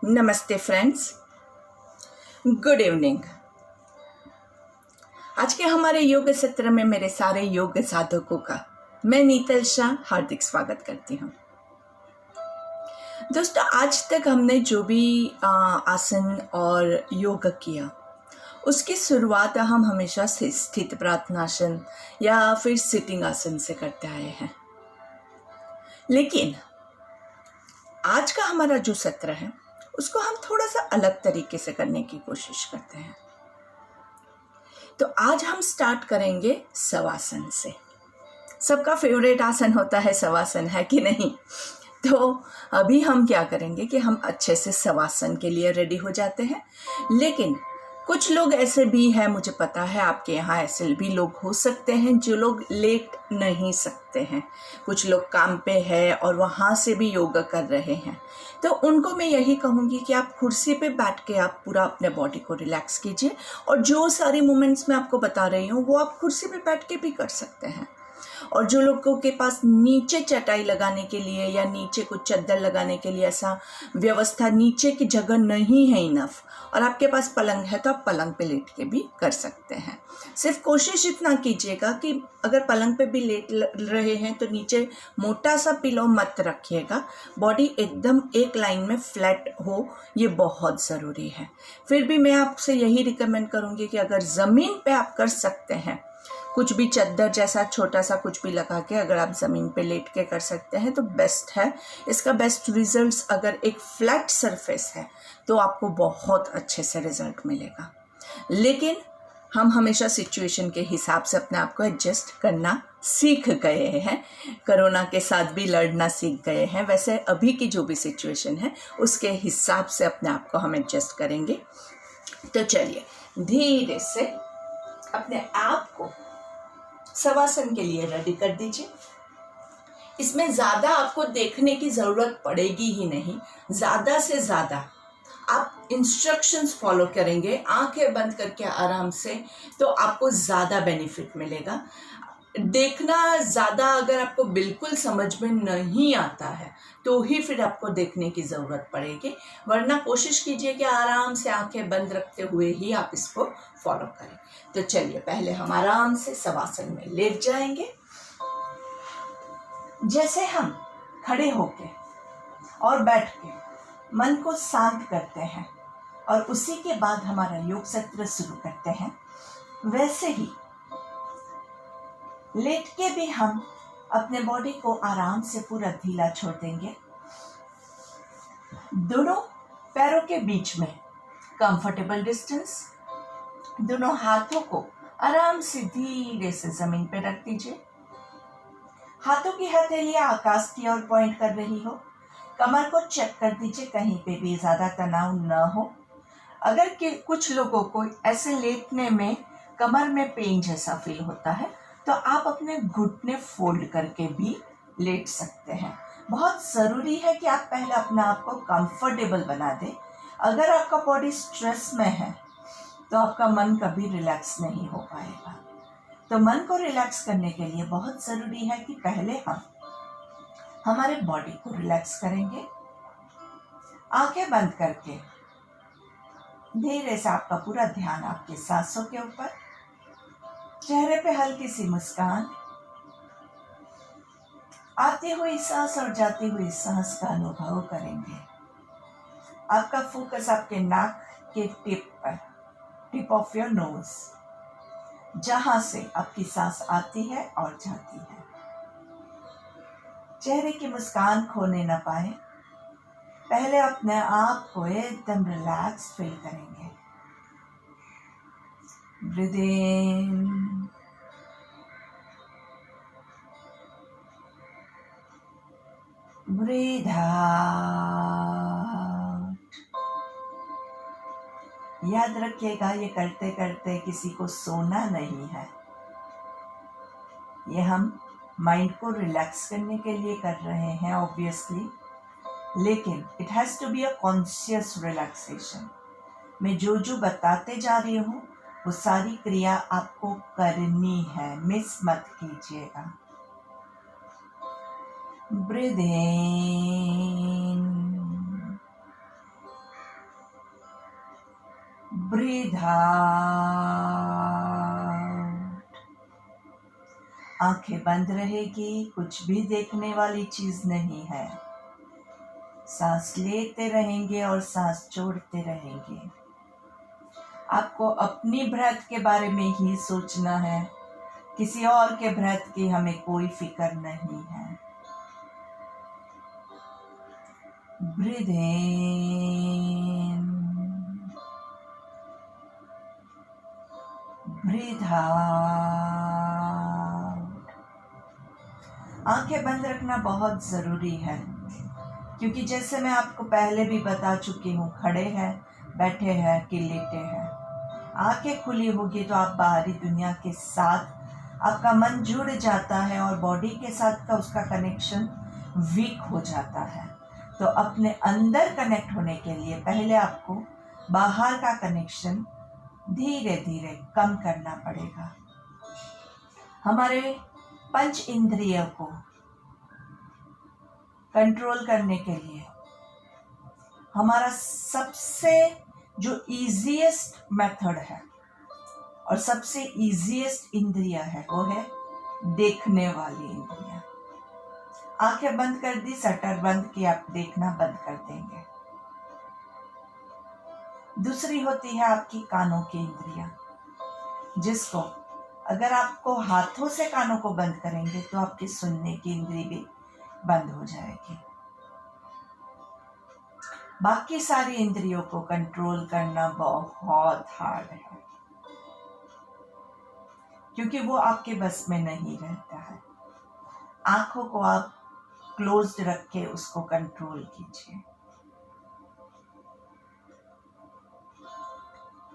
नमस्ते friends, good evening. आज के हमारे योग सत्र में मेरे सारे योग साधकों का मैं नीतल शाह हार्दिक स्वागत करती हूँ। दोस्तों, आज तक हमने जो भी आसन और योग किया उसकी शुरुआत हम हमेशा से स्थित प्रार्थनासन या फिर सिटिंग आसन से करते आए हैं। लेकिन आज का हमारा जो सत्र है उसको हम थोड़ा सा अलग तरीके से करने की कोशिश करते हैं। तो आज हम स्टार्ट करेंगे शवासन से। सबका फेवरेट आसन होता है शवासन, है कि नहीं? तो अभी हम क्या करेंगे कि हम अच्छे से शवासन के लिए रेडी हो जाते हैं। लेकिन कुछ लोग ऐसे भी हैं, मुझे पता है आपके यहाँ ऐसे भी लोग हो सकते हैं जो लोग लेट नहीं सकते हैं। कुछ लोग काम पे है और वहाँ से भी योगा कर रहे हैं। तो उनको मैं यही कहूँगी कि आप कुर्सी पे बैठ के आप पूरा अपने बॉडी को रिलैक्स कीजिए, और जो सारी मूवमेंट्स मैं आपको बता रही हूँ वो आप कुर्सी पे बैठ के भी कर सकते हैं। और जो लोगों के पास नीचे चटाई लगाने के लिए या नीचे कुछ चद्दर लगाने के लिए ऐसा व्यवस्था, नीचे की जगह नहीं है इनफ, और आपके पास पलंग है तो आप पलंग पे लेट के भी कर सकते हैं। सिर्फ कोशिश इतना कीजिएगा कि अगर पलंग पे भी लेट रहे हैं तो नीचे मोटा सा पिलो मत रखिएगा, बॉडी एकदम एक लाइन में फ्लैट हो, ये बहुत ज़रूरी है। फिर भी मैं आपसे यही रिकमेंड करूँगी कि अगर ज़मीन पे आप कर सकते हैं, कुछ भी चद्दर जैसा छोटा सा कुछ भी लगा के अगर आप ज़मीन पे लेट के कर सकते हैं तो बेस्ट है। इसका बेस्ट रिजल्ट्स, अगर एक फ्लैट सरफेस है तो आपको बहुत अच्छे से रिजल्ट मिलेगा। लेकिन हम हमेशा सिचुएशन के हिसाब से अपने आप को एडजस्ट करना सीख गए हैं, कोरोना के साथ भी लड़ना सीख गए हैं। वैसे अभी की जो भी सिचुएशन है उसके हिसाब से अपने आप को हम एडजस्ट करेंगे। तो चलिए धीरे से अपने आप को शवासन के लिए रेडी कर दीजिए। इसमें ज़्यादा आपको देखने की ज़रूरत पड़ेगी ही नहीं। ज़्यादा से ज़्यादा आप इंस्ट्रक्शंस फॉलो करेंगे आंखें बंद करके आराम से, तो आपको ज़्यादा बेनिफिट मिलेगा। देखना ज़्यादा अगर आपको बिल्कुल समझ में नहीं आता है तो ही फिर आपको देखने की ज़रूरत पड़ेगी, वरना कोशिश कीजिए कि आराम से आंखें बंद रखते हुए ही आप इसको फॉलो करें। तो चलिए पहले हम आराम से शवासन में लेट जाएंगे। जैसे हम खड़े होके और बैठ के मन को शांत करते हैं और उसी के बाद हमारा योग सत्र शुरू करते हैं, वैसे ही लेट के भी हम अपने बॉडी को आराम से पूरा ढीला छोड़ देंगे। दोनों पैरों के बीच में कंफर्टेबल डिस्टेंस, दोनों हाथों को आराम से धीरे से जमीन पर रख दीजिए। हाथों की हथेलियां आकाश की ओर पॉइंट कर रही हो। कमर को चेक कर दीजिए, कहीं पे भी ज्यादा तनाव न हो। अगर कि कुछ लोगों को ऐसे लेटने में कमर में पेन जैसा फील होता है तो आप अपने घुटने फोल्ड करके भी लेट सकते हैं। बहुत ज़रूरी है कि आप पहले अपने आप को कंफर्टेबल बना दें। अगर आपका बॉडी स्ट्रेस में है तो आपका मन कभी रिलैक्स नहीं हो पाएगा। तो मन को रिलैक्स करने के लिए बहुत ज़रूरी है कि पहले हम हमारे बॉडी को रिलैक्स करेंगे। आंखें बंद करके धीरे से आपका पूरा ध्यान आपके सांसों के ऊपर, चेहरे पे हल्की सी मुस्कान, आती हुई सांस और जाती हुई सांस का अनुभव करेंगे। आपका फोकस आपके नाक के टिप पर, टिप ऑफ योर नोज, जहां से आपकी सांस आती है और जाती है। चेहरे की मुस्कान खोने न पाए, पहले अपने आप को एकदम रिलैक्स फील करेंगे। ब्रीथ इन, ब्रीथ आउट। याद रखिएगा, ये करते करते किसी को सोना नहीं है, ये हम माइंड को रिलैक्स करने के लिए कर रहे हैं ऑब्वियसली, लेकिन it has to be a conscious relaxation. मैं जो जो बताते जा रही हूँ वो सारी क्रिया आपको करनी है, मिस मत कीजिएगा। ब्रीथ इन, ब्रीथ आउट। आंखें बंद रहेगी, कुछ भी देखने वाली चीज नहीं है। सांस लेते रहेंगे और सांस छोड़ते रहेंगे। आपको अपनी ब्रेथ के बारे में ही सोचना है, किसी और के ब्रेथ की हमें कोई फिक्र नहीं है। ब्रीथ इन, ब्रीथ आउट। आंखें बंद रखना बहुत जरूरी है, क्योंकि जैसे मैं आपको पहले भी बता चुकी हूँ, खड़े हैं, बैठे हैं कि लेटे हैं, आंखें खुली होगी तो आप बाहरी दुनिया के साथ आपका मन जुड़ जाता है और बॉडी के साथ का उसका कनेक्शन वीक हो जाता है। तो अपने अंदर कनेक्ट होने के लिए पहले आपको बाहर का कनेक्शन धीरे धीरे कम करना पड़ेगा। हमारे पंच इंद्रियों को कंट्रोल करने के लिए हमारा सबसे जो इजीएस्ट मेथड है और सबसे इजीएस्ट इंद्रिया है वो है देखने वाली इंद्रिया। आंखें बंद कर दी, शटर बंद किया, आप देखना बंद कर देंगे। दूसरी होती है आपकी कानों की इंद्रिया, जिसको अगर आपको हाथों से कानों को बंद करेंगे तो आपकी सुनने की इंद्री भी बंद हो जाएगी। बाकी सारी इंद्रियों को कंट्रोल करना बहुत हार्ड है, क्योंकि वो आपके बस में नहीं रहता है। आंखों को आप क्लोज्ड रख के उसको कंट्रोल कीजिए।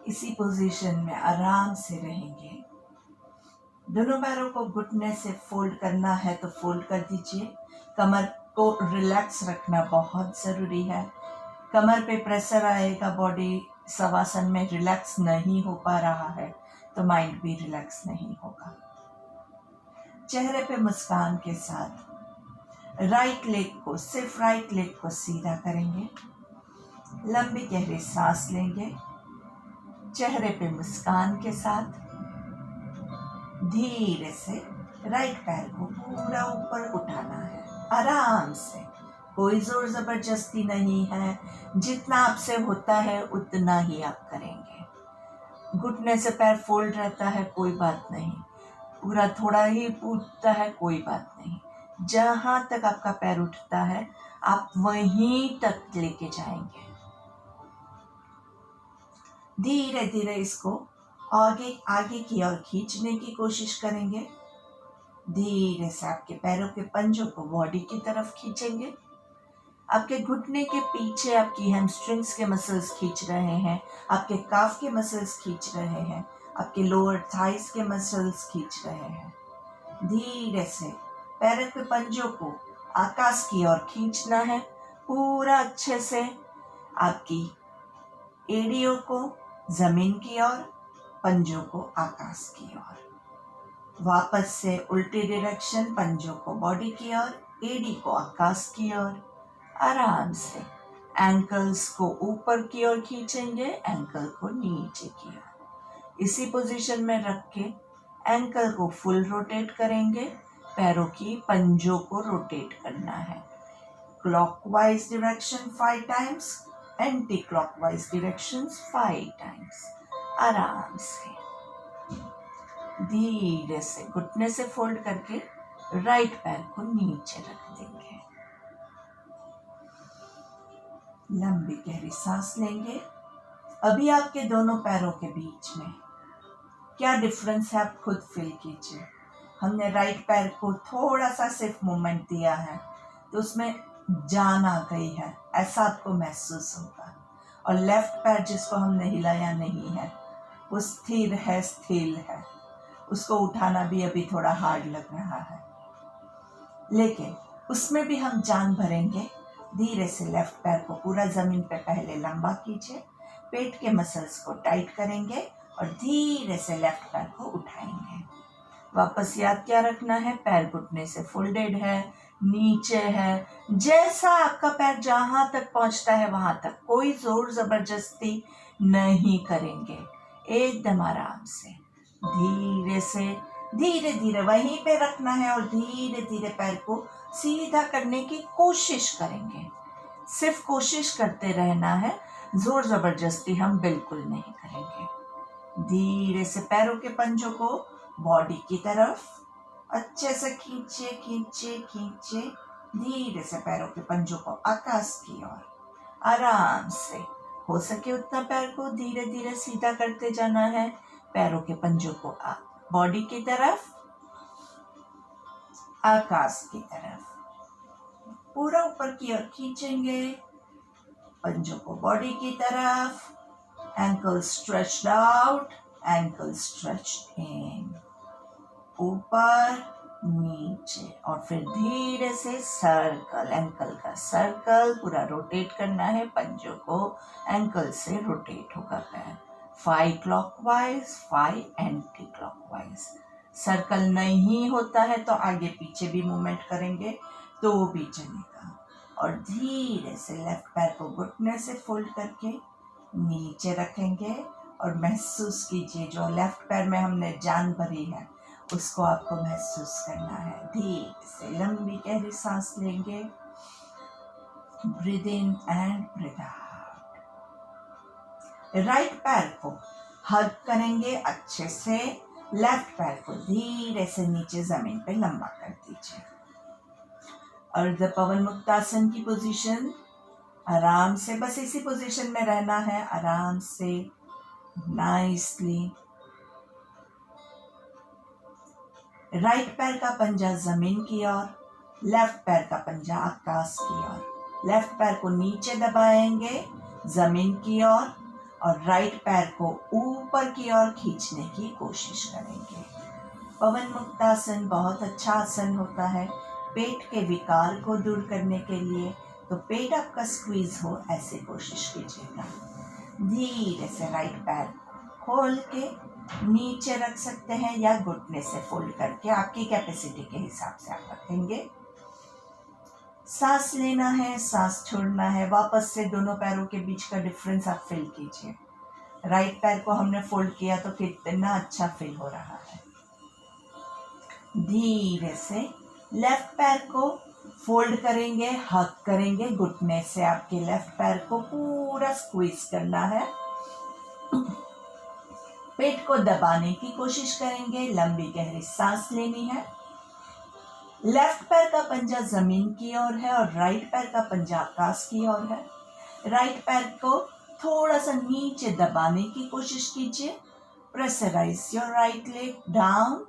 इसी पोजीशन में आराम से रहेंगे। दोनों पैरों को घुटने से फोल्ड करना है तो फोल्ड कर दीजिए। कमर को रिलैक्स रखना बहुत जरूरी है। कमर पे प्रेशर आएगा, बॉडी शवासन में रिलैक्स नहीं हो पा रहा है तो माइंड भी रिलैक्स नहीं होगा। चेहरे पे मुस्कान के साथ राइट लेग को, सिर्फ राइट लेग को सीधा करेंगे। लंबी गहरी सांस लेंगे। चेहरे पे मुस्कान के साथ धीरे से राइट पैर को पूरा ऊपर उठाना है, आराम से। कोई जोर जबरदस्ती नहीं है, जितना आपसे होता है उतना ही आप करेंगे। घुटने से पैर फोल्ड रहता है, कोई बात नहीं। पूरा थोड़ा ही उठता है, कोई बात नहीं। जहां तक आपका पैर उठता है आप वहीं तक लेके जाएंगे। धीरे धीरे इसको आगे की ओर खींचने की कोशिश करेंगे। धीरे से आपके पैरों के पंजों को बॉडी की तरफ खींचेंगे। आपके घुटने के पीछे आपकी हैमस्ट्रिंग्स के मसल्स खींच रहे हैं, आपके काफ के मसल्स खींच रहे हैं, आपके लोअर थाइस के मसल्स खींच रहे हैं। धीरे से पैरों के पंजों को आकाश की ओर खींचना है, पूरा अच्छे से। आपकी एड़ियों को जमीन की ओर, पंजों को आकाश की ओर। वापस से उल्टी डायरेक्शन, पंजों को बॉडी की ओर, एड़ी को आकाश की ओर। आराम से एंकल्स को ऊपर की ओर खींचेंगे, एंकल को नीचे की ओर। इसी पोजीशन में रख के एंकल को फुल रोटेट करेंगे। पैरों की पंजों को रोटेट करना है। Clockwise direction 5 times, anti clockwise direction 5 times. आराम से धीरे से घुटने से फोल्ड करके राइट पैर को नीचे रख देंगे। लंबी गहरी सांस लेंगे। अभी आपके दोनों पैरों के बीच में क्या डिफरेंस है आप खुद फील कीजिए। हमने राइट पैर को थोड़ा सा सिर्फ मूवमेंट दिया है तो उसमें जान आ गई है, ऐसा आपको महसूस होगा। और लेफ्ट पैर जिसको हमने हिलाया नहीं है वो स्थिर है, स्थिर है। उसको उठाना भी अभी थोड़ा हार्ड लग रहा है, लेकिन उसमें भी हम जान भरेंगे। धीरे से लेफ्ट पैर को पूरा जमीन पे पहले लंबा कीजिए, पेट के मसल्स को टाइट करेंगे और धीरे से लेफ्ट पैर को उठाएंगे। वापस याद क्या रखना है, पैर घुटने से फोल्डेड है, नीचे है। जैसा आपका पैर जहां तक पहुंचता है वहां तक, कोई जोर जबरदस्ती नहीं करेंगे, एकदम आराम से धीरे धीरे वहीं पे रखना है और धीरे धीरे पैर को सीधा करने की कोशिश करेंगे। सिर्फ कोशिश करते रहना है, जोर जबरदस्ती हम बिल्कुल नहीं करेंगे। धीरे से पैरों के पंजों को बॉडी की तरफ अच्छे से खींचे खींचे खींचे, धीरे से पैरों के पंजों को आकाश की ओर आराम से, हो सके उतना पैर को धीरे धीरे सीधा करते जाना है। पैरों के पंजों को बॉडी की तरफ, आकाश की तरफ पूरा ऊपर की ओर खींचेंगे, पंजों को बॉडी की तरफ, ankle stretched out, ankle stretched in, ऊपर नीचे, और फिर धीरे से सर्कल, एंकल का सर्कल पूरा रोटेट करना है। पंजों को एंकल से रोटेट होगा पैर 5 क्लॉकवाइज 5 एंटी क्लॉकवाइज। सर्कल नहीं होता है तो आगे पीछे भी मूवमेंट करेंगे तो वो भी चलेगा। और धीरे से लेफ्ट पैर को घुटने से फोल्ड करके नीचे रखेंगे और महसूस कीजिए जो लेफ्ट पैर में हमने जान भरी है उसको आपको महसूस करना है। धीरे से लंबी गहरी सांस लेंगे, breathe in and breathe out. Right पैर को हग करेंगे अच्छे से, लेफ्ट पैर को धीरे से नीचे जमीन पे लंबा कर दीजिए। अर्ध पवन मुक्तासन की पोजीशन, आराम से बस इसी पोजीशन में रहना है, आराम से नाइसली। राइट पैर का पंजा जमीन की ओर, लेफ्ट पैर का पंजा आकाश की ओर। लेफ्ट पैर को नीचे दबाएंगे जमीन की ओर और राइट पैर को ऊपर की ओर खींचने की कोशिश करेंगे। पवन मुक्तासन बहुत अच्छा आसन होता है पेट के विकार को दूर करने के लिए, तो पेट आपका स्क्वीज हो ऐसे कोशिश कीजिएगा। धीरे से राइट पैर खोल के नीचे रख सकते हैं या घुटने से फोल्ड करके, आपकी कैपेसिटी के हिसाब से आप रखेंगे। सांस लेना है, सांस छोड़ना है, वापस से दोनों पैरों के बीच का डिफरेंस आप फील कीजिए। राइट पैर को हमने फोल्ड किया तो कितना अच्छा फील हो रहा है। धीरे से लेफ्ट पैर को फोल्ड करेंगे, हग करेंगे, घुटने से आपके लेफ्ट पैर को पूरा स्क्वीज करना है। पेट को दबाने की कोशिश करेंगे, लंबी गहरी सांस लेनी है। लेफ्ट पैर का पंजा जमीन की ओर है और राइट पैर का पंजा आकाश की ओर है। राइट पैर को थोड़ा सा नीचे दबाने की कोशिश कीजिए। Pressurise your right leg down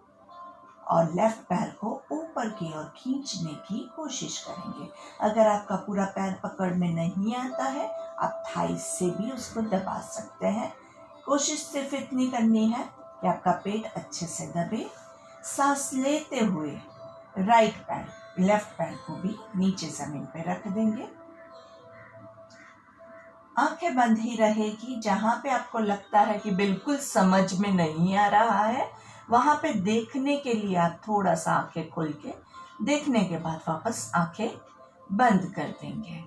और लेफ्ट पैर को ऊपर की ओर खींचने की कोशिश करेंगे। अगर आपका पूरा पैर पकड़ में नहीं आता है, आप थाई से भी उसको दबा सकते हैं। कोशिश सिर्फ इतनी करनी है कि आपका पेट अच्छे से दबे। सांस लेते हुए राइट पैर, लेफ्ट पैर को भी नीचे जमीन पे रख देंगे। आंखें बंद ही रहेगी। जहां पे आपको लगता है कि बिल्कुल समझ में नहीं आ रहा है, वहां पे देखने के लिए आप थोड़ा सा आंखें खोल के देखने के बाद वापस आंखें बंद कर देंगे।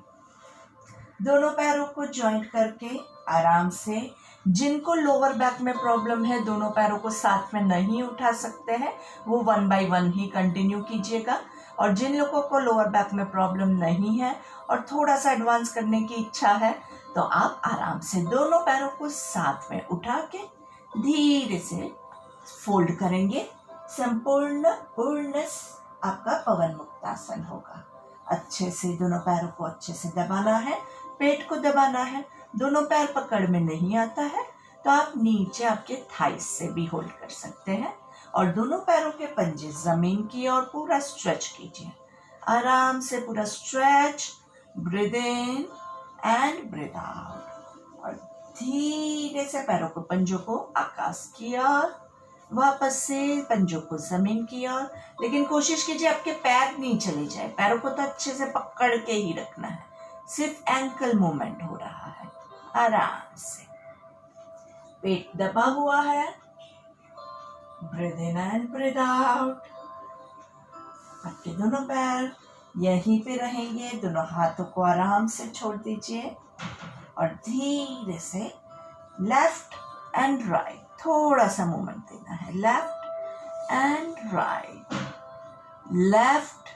दोनों पैरों को जॉइंट करके आराम से, जिनको लोअर बैक में प्रॉब्लम है दोनों पैरों को साथ में नहीं उठा सकते हैं, वो 1 बाय 1 ही कंटिन्यू कीजिएगा। और जिन लोगों को लोअर बैक में प्रॉब्लम नहीं है और थोड़ा सा एडवांस करने की इच्छा है, तो आप आराम से दोनों पैरों को साथ में उठा के धीरे से फोल्ड करेंगे। संपूर्ण आपका पवन मुक्तासन होगा। अच्छे से दोनों पैरों को अच्छे से दबाना है, पेट को दबाना है। दोनों पैर पकड़ में नहीं आता है तो आप नीचे आपके थाइस से भी होल्ड कर सकते हैं और दोनों पैरों के पंजे जमीन की ओर पूरा स्ट्रेच कीजिए। आराम से पूरा stretch, breathe in and breathe out और धीरे से पैरों को, पंजों को आकाश की ओर, वापस से पंजों को जमीन की ओर। लेकिन कोशिश कीजिए आपके पैर नहीं चले जाए, पैरों को तो अच्छे से पकड़ के ही रखना है, सिर्फ एंकल मूवमेंट हो रहा है। आराम से पेट दबा हुआ है, breathe in and breathe out. आपके दोनों पैर यहीं पे रहेंगे, दोनों हाथों को आराम से छोड़ दीजिए और धीरे से लेफ्ट एंड राइट, थोड़ा सा मूवमेंट देना है, left and right, left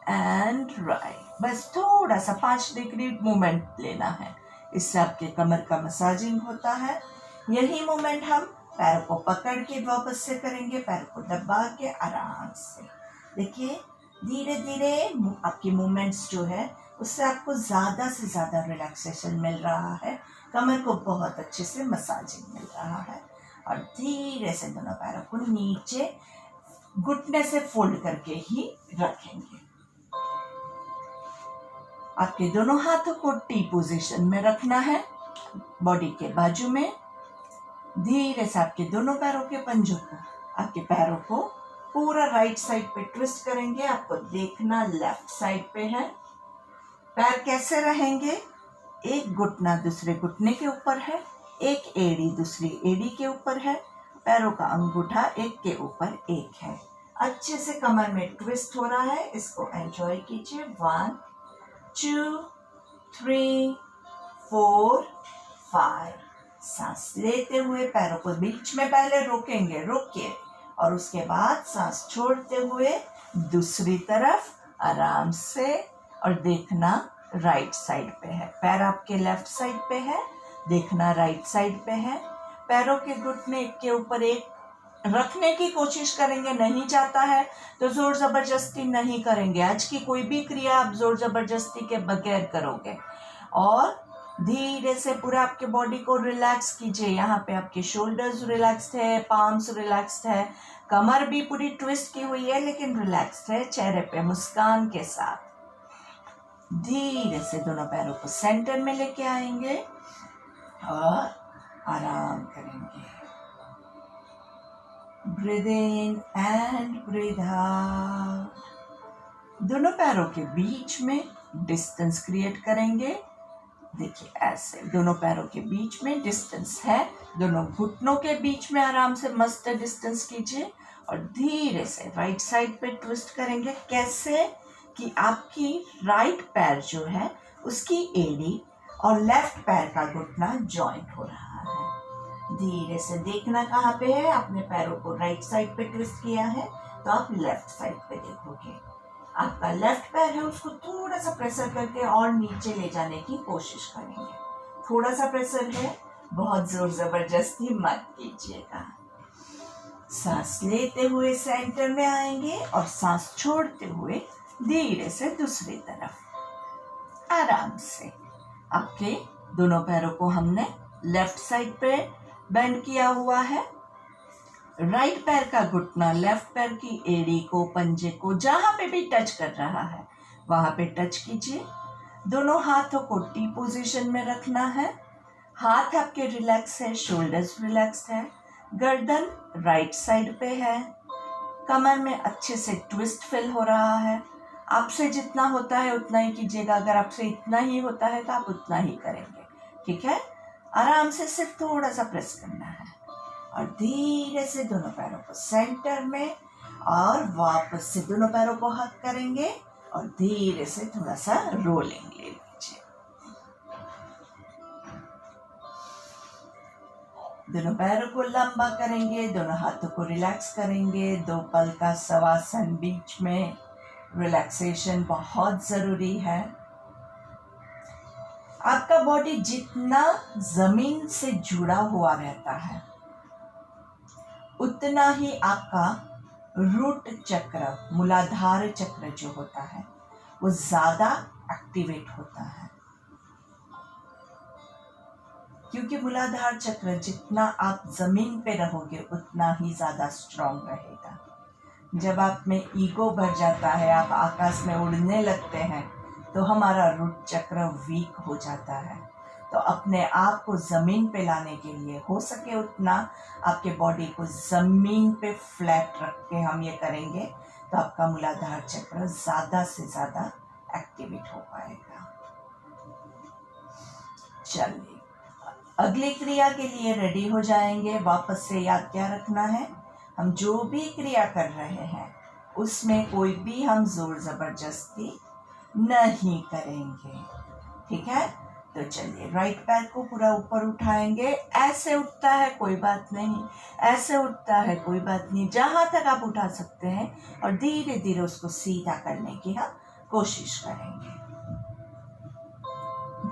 and right, बस थोड़ा सा 5 डिग्री मूवमेंट लेना है। इससे आपके कमर का मसाजिंग होता है। यही मूवमेंट हम पैरों को पकड़ के वापस से करेंगे, पैरों को दबा के आराम से। देखिए धीरे धीरे आपकी मूवमेंट्स जो है उससे आपको ज़्यादा से ज़्यादा रिलैक्सेशन मिल रहा है, कमर को बहुत अच्छे से मसाजिंग मिल रहा है। और धीरे से दोनों पैरों को नीचे घुटने से फोल्ड करके ही रखेंगे। आपके दोनों हाथों को टी पोजीशन में रखना है, बॉडी के बाजू में। धीरे से आपके दोनों पैरों के पंजों को, आपके पैरों को पूरा राइट साइड पे ट्विस्ट करेंगे। आपको देखना लेफ्ट साइड पे है। पैर कैसे रहेंगे? एक घुटना दूसरे घुटने के ऊपर है, एक एड़ी दूसरी एड़ी के ऊपर है, पैरों का अंगूठा एक के ऊपर एक है। अच्छे से कमर में ट्विस्ट हो रहा है, इसको एंजॉय कीजिए। 1 2 3 4 5। सांस लेते हुए पैरों को बीच में पहले रोकेंगे, रोकिए, और उसके बाद सांस छोड़ते हुए दूसरी तरफ आराम से। और देखना राइट साइड पे है, पैर आपके लेफ्ट साइड पे है, देखना राइट साइड पे है। पैरों के घुटने एक के ऊपर एक रखने की कोशिश करेंगे, नहीं चाहता है तो जोर जबरदस्ती नहीं करेंगे। आज की कोई भी क्रिया आप जोर जबरदस्ती के बगैर करोगे। और धीरे से पूरा आपके बॉडी को रिलैक्स कीजिए। यहाँ पे आपके शोल्डर्स रिलैक्स्ड है, पाम्स रिलैक्स्ड है, कमर भी पूरी ट्विस्ट की हुई है लेकिन रिलैक्स्ड है। चेहरे पे मुस्कान के साथ धीरे से दोनों पैरों को सेंटर में लेके आएंगे और आराम करेंगे। Breathe in and breathe out. दोनों पैरों के बीच में डिस्टेंस क्रिएट करेंगे। देखिए ऐसे दोनों पैरों के बीच में डिस्टेंस है, दोनों घुटनों के बीच में आराम से मस्त डिस्टेंस कीजिए। और धीरे से राइट साइड पे ट्विस्ट करेंगे। कैसे कि आपकी राइट पैर जो है उसकी एड़ी और लेफ्ट पैर का घुटना जॉइंट हो रहा है। धीरे से देखना कहाँ पे है। आपने पैरों को राइट साइड पे ट्विस्ट किया है तो आप लेफ्ट साइड पे देखोगे। आपका लेफ्ट पैर है उसको थोड़ा सा प्रेशर करके और नीचे ले जाने की कोशिश करेंगे। थोड़ा सा प्रेशर है, बहुत जोर जबरदस्ती मत कीजिएगा। सांस लेते हुए सेंटर में आएंगे और सांस छोड़ते हुए धीरे से दूसरी तरफ आराम से। आपके दोनों पैरों को हमने लेफ्ट साइड पे बेंड किया हुआ है। राइट पैर का घुटना लेफ्ट पैर की एड़ी को, पंजे को, जहां पे भी टच कर रहा है वहां पे टच कीजिए। दोनों हाथों को टी पोजीशन में रखना है। हाथ आपके रिलैक्स है, शोल्डर्स रिलैक्स है, गर्दन राइट साइड पे है, कमर में अच्छे से ट्विस्ट फिल हो रहा है। आपसे जितना होता है उतना ही कीजिएगा। अगर आपसे इतना ही होता है तो आप उतना ही करेंगे, ठीक है। आराम से सिर्फ थोड़ा सा प्रेस करना है और धीरे से दोनों पैरों को सेंटर में और वापस से दोनों पैरों को हक करेंगे और धीरे से थोड़ा सा रोलिंग ले लीजिए। दोनों पैरों को लंबा करेंगे, दोनों हाथों को रिलैक्स करेंगे। 2 पल का शवासन, बीच में रिलैक्सेशन बहुत जरूरी है। आपका बॉडी जितना जमीन से जुड़ा हुआ रहता है उतना ही आपका रूट चक्र, मूलाधार चक्र जो होता है वो ज्यादा एक्टिवेट होता है। क्योंकि मूलाधार चक्र जितना आप जमीन पे रहोगे उतना ही ज्यादा स्ट्रांग रहेगा। जब आप में ईगो भर जाता है, आप आकाश में उड़ने लगते हैं तो हमारा रूट चक्र वीक हो जाता है। तो अपने आप को ज़मीन पे लाने के लिए हो सके उतना आपके बॉडी को ज़मीन पे फ्लैट रख के हम ये करेंगे तो आपका मूलाधार चक्र ज़्यादा से ज़्यादा एक्टिवेट हो पाएगा। चलिए अगली क्रिया के लिए रेडी हो जाएंगे। वापस से याद क्या रखना है, हम जो भी क्रिया कर रहे हैं उसमें कोई भी हम जोर जबरदस्ती नहीं करेंगे, ठीक है। तो चलिए राइट पैर को पूरा ऊपर उठाएंगे। ऐसे उठता है कोई बात नहीं, ऐसे उठता है कोई बात नहीं, जहां तक आप उठा सकते हैं और धीरे धीरे उसको सीधा करने की हम कोशिश करेंगे।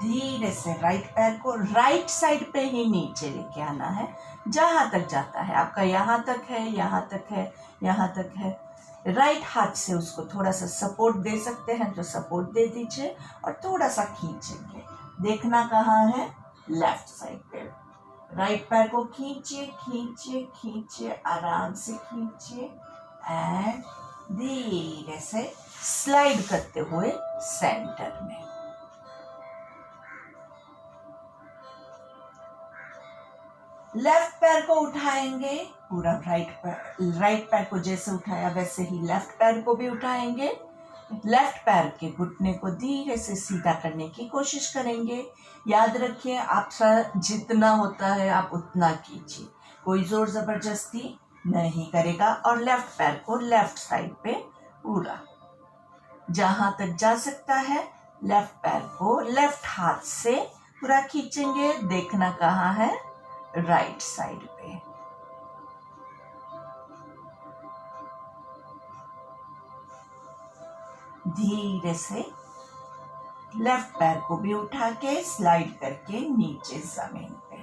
धीरे से राइट पैर को राइट साइड पे ही नीचे लेके आना है, जहां तक जाता है आपका, यहां तक है, यहां तक है, यहां तक है। राइट हाथ से उसको थोड़ा सा सपोर्ट दे सकते हैं तो सपोर्ट दे दीजिए और थोड़ा सा खींचेंगे। देखना कहाँ है, लेफ्ट साइड पे। राइट पैर को खींचिए खींचिए खींचिए, आराम से खींचिए एंड धीरे से स्लाइड करते हुए सेंटर में। लेफ्ट पैर को उठाएंगे पूरा, राइट पैर को जैसे उठाया वैसे ही लेफ्ट पैर को भी उठाएंगे। लेफ्ट पैर के घुटने को धीरे से सीधा करने की कोशिश करेंगे। याद रखिए आपसे जितना होता है आप उतना कीजिए, कोई जोर जबरदस्ती नहीं करेगा। और लेफ्ट पैर को लेफ्ट साइड पे पूरा जहां तक जा सकता है लेफ्ट पैर को लेफ्ट हाथ से पूरा खींचेंगे। देखना कहाँ है, राइट साइड पे। धीरे से लेफ्ट पैर को भी उठा के स्लाइड करके नीचे जमीन पे।